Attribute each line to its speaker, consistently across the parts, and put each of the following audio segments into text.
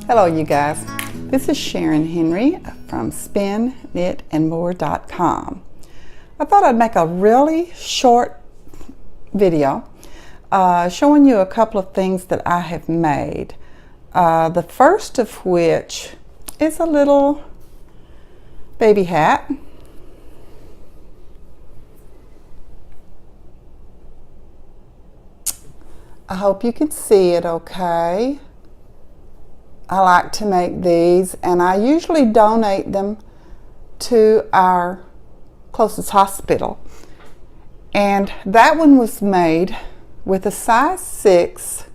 Speaker 1: Hello you guys, this is Sharon Henry from spinknitandmore.com. I thought I'd make a really short video showing you a couple of things that I have made. The first of which is a little baby hat. I hope you can see it okay. I like to make these, and I usually donate them to our closest hospital. And that one was made with a size 6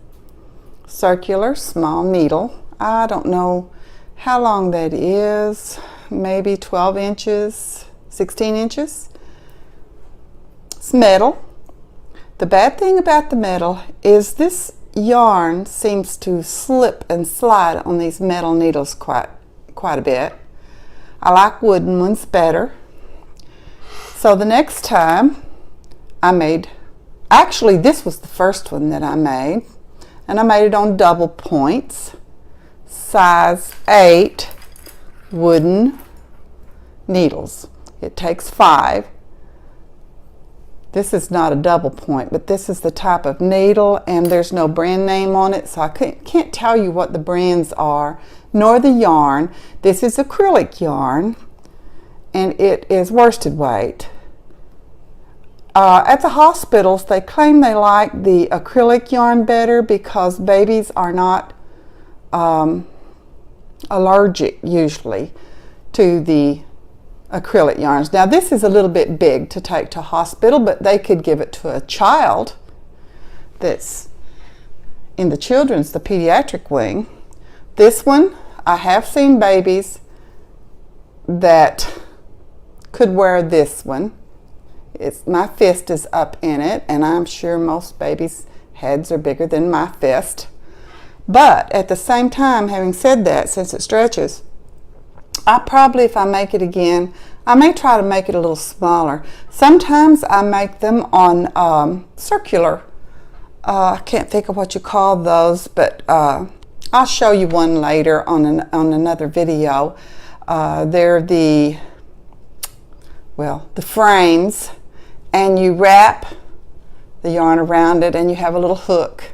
Speaker 1: circular small needle. I don't know how long that is, maybe 12 inches, 16 inches. It's metal. The bad thing about the metal is this yarn seems to slip and slide on these metal needles quite a bit. I like wooden ones better. So the next time I made, actually this was the first one that I made, and I made it on double points, size 8 wooden needles. It takes 5. This is not a double point, but this is the type of needle, and there's no brand name on it, so I can't tell you what the brands are, nor the yarn. This is acrylic yarn, and it is worsted weight. At the hospitals, they claim they like the acrylic yarn better because babies are not allergic usually to the acrylic yarns. Now this is a little bit big to take to hospital, but they could give it to a child that's in the pediatric wing. This one, I have seen babies that could wear this one. My fist is up in it, and I'm sure most babies' heads are bigger than my fist. But at the same time, having said that, since it stretches, I probably, if I make it again, I may try to make it a little smaller. Sometimes I make them on circular, I can't think of what you call those, but I'll show you one later on another video. They're the frames, and you wrap the yarn around it and you have a little hook.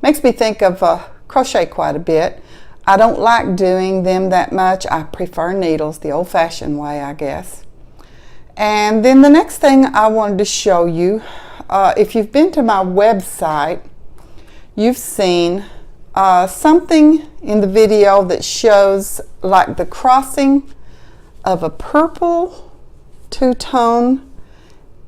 Speaker 1: Makes me think of crochet quite a bit. I don't like doing them that much. I prefer needles, the old-fashioned way, I guess. And then the next thing I wanted to show you, if you've been to my website, you've seen something in the video that shows like the crossing of a purple two-tone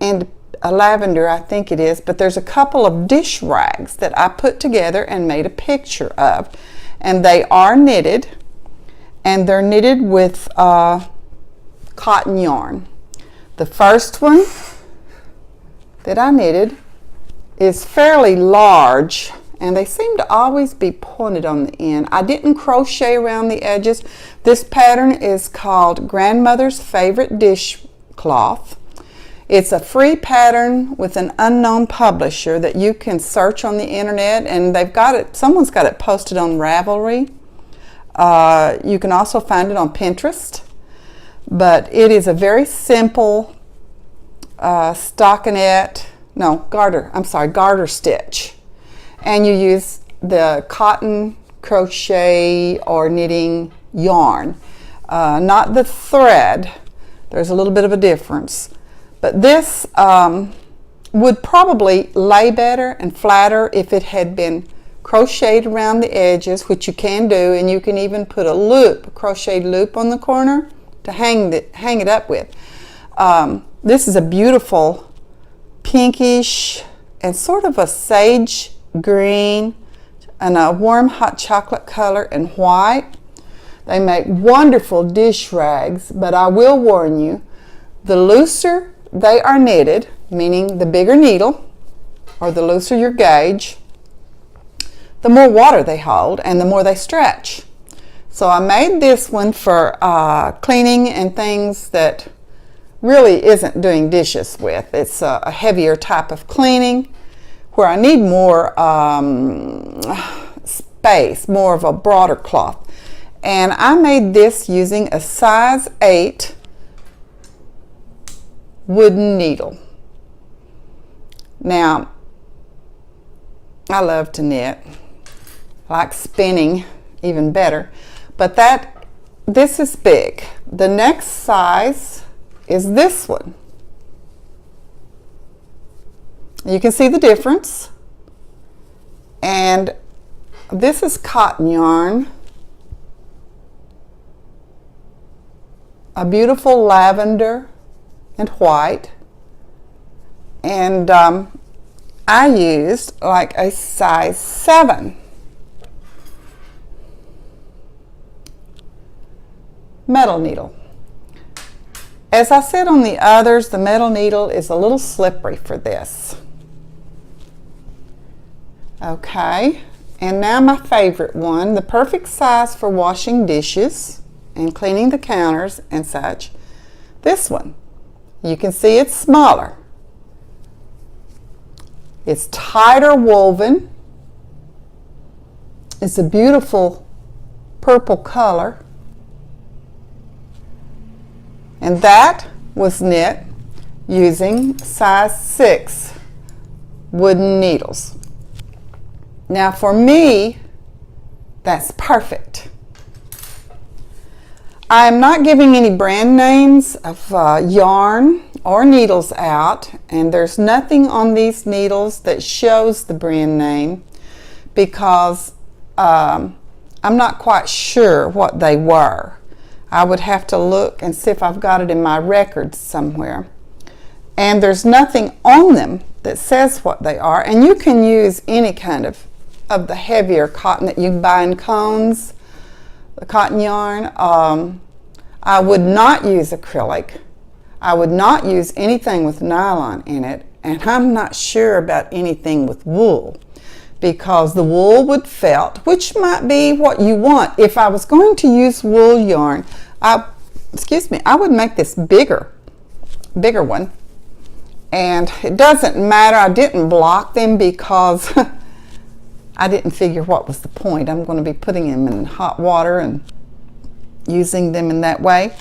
Speaker 1: and a lavender, I think it is, but there's a couple of dish rags that I put together and made a picture of. And they are knitted, and they're knitted with cotton yarn. The first one that I knitted is fairly large, and they seem to always be pointed on the end. I didn't crochet around the edges. This pattern is called Grandmother's Favorite Dishcloth. It's a free pattern with an unknown publisher that you can search on the internet, and they've got it, someone's got it posted on Ravelry. You can also find it on Pinterest, but it is a very simple garter stitch, and you use the cotton crochet or knitting yarn, not the thread. There's a little bit of a difference. But this would probably lay better and flatter if it had been crocheted around the edges, which you can do, and you can even put a crocheted loop on the corner to hang it up with. This is a beautiful pinkish and sort of a sage green and a warm hot chocolate color and white. They make wonderful dish rags, but I will warn you, the looser they are knitted, meaning the bigger needle or the looser your gauge, the more water they hold and the more they stretch. So I made this one for cleaning and things that really isn't doing dishes with. It's a heavier type of cleaning where I need more space, more of a broader cloth. And I made this using a size 8 wooden needle. Now, I love to knit. I like spinning even better. But this is big. The next size is this one. You can see the difference. And this is cotton yarn. A beautiful lavender and white. And I used like a size 7. Metal needle. As I said on the others, the metal needle is a little slippery for this. Okay, and now my favorite one, the perfect size for washing dishes and cleaning the counters and such. This one. You can see it's smaller. It's tighter woven. It's a beautiful purple color. And that was knit using size 6 wooden needles. Now for me, that's perfect. I'm not giving any brand names of yarn or needles out, and there's nothing on these needles that shows the brand name because I'm not quite sure what they were. I would have to look and see if I've got it in my records somewhere. And there's nothing on them that says what they are, and you can use any kind of the heavier cotton that you buy in cones, the cotton yarn. I would not use acrylic. I would not use anything with nylon in it, and I'm not sure about anything with wool because the wool would felt, which might be what you want. If I was going to use wool yarn, I would make this bigger one. And it doesn't matter, I didn't block them because I didn't figure what was the point. I'm going to be putting them in hot water and using them in that way.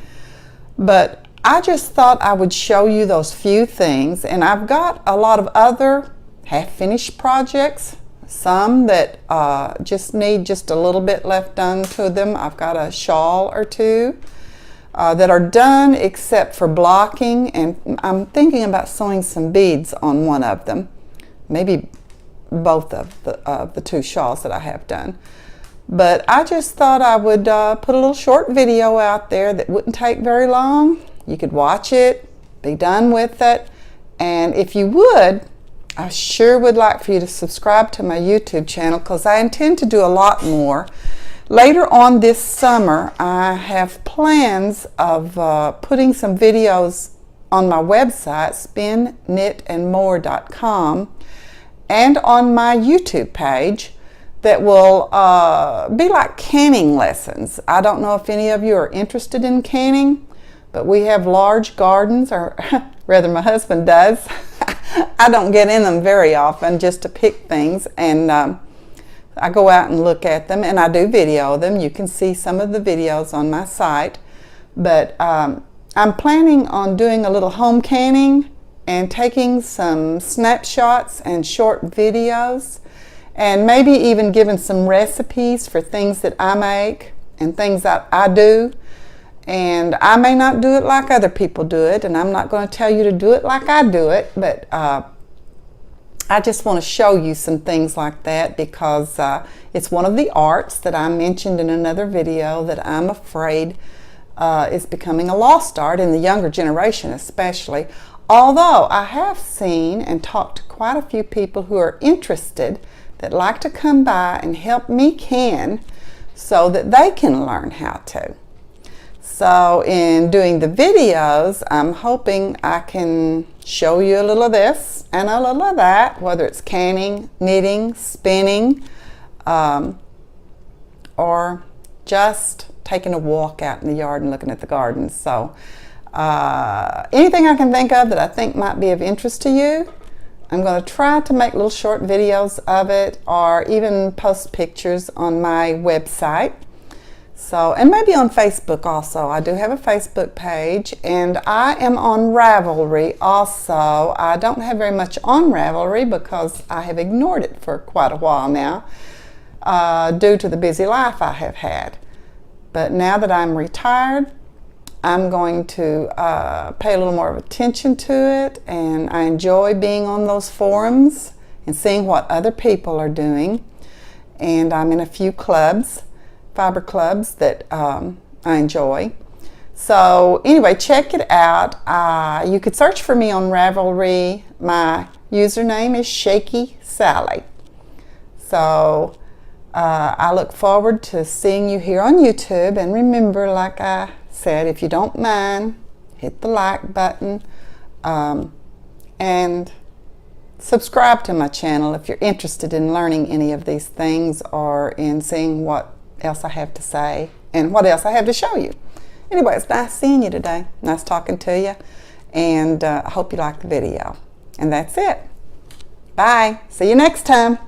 Speaker 1: But I just thought I would show you those few things, and I've got a lot of other half-finished projects, some that just need just a little bit left done to them. I've got a shawl or two that are done except for blocking, and I'm thinking about sewing some beads on one of them, maybe both of the two shawls that I have done. But I just thought I would put a little short video out there that wouldn't take very long. You could watch it, be done with it, and if you would, I sure would like for you to subscribe to my YouTube channel because I intend to do a lot more. Later on this summer, I have plans of putting some videos on my website, spinknitandmore.com, and on my YouTube page that will be like canning lessons. I don't know if any of you are interested in canning, but we have large gardens, or rather my husband does. I don't get in them very often just to pick things, and I go out and look at them, and I do video them. You can see some of the videos on my site, but I'm planning on doing a little home canning and taking some snapshots and short videos, and maybe even giving some recipes for things that I make and things that I do. And I may not do it like other people do it, and I'm not going to tell you to do it like I do it, but I just want to show you some things like that because it's one of the arts that I mentioned in another video that I'm afraid is becoming a lost art in the younger generation especially. Although I have seen and talked to quite a few people who are interested that like to come by and help me can so that they can learn how to. So in doing the videos, I'm hoping I can show you a little of this and a little of that, whether it's canning, knitting, spinning, or just taking a walk out in the yard and looking at the gardens. So anything I can think of that I think might be of interest to you, I'm going to try to make little short videos of it or even post pictures on my website. So, and maybe on Facebook also. I do have a Facebook page, and I am on Ravelry also. I don't have very much on Ravelry because I have ignored it for quite a while now due to the busy life I have had. But now that I'm retired, I'm going to pay a little more of attention to it, and I enjoy being on those forums and seeing what other people are doing. And I'm in a few clubs, fiber clubs that I enjoy. So anyway, check it out. You could search for me on Ravelry. My username is Shaky Sally. So I look forward to seeing you here on YouTube. And remember, like I said, if you don't mind, hit the like button and subscribe to my channel if you're interested in learning any of these things or in seeing what else I have to say and what else I have to show you. Anyway, it's nice seeing you today. Nice talking to you. And I hope you liked the video. And that's it. Bye. See you next time.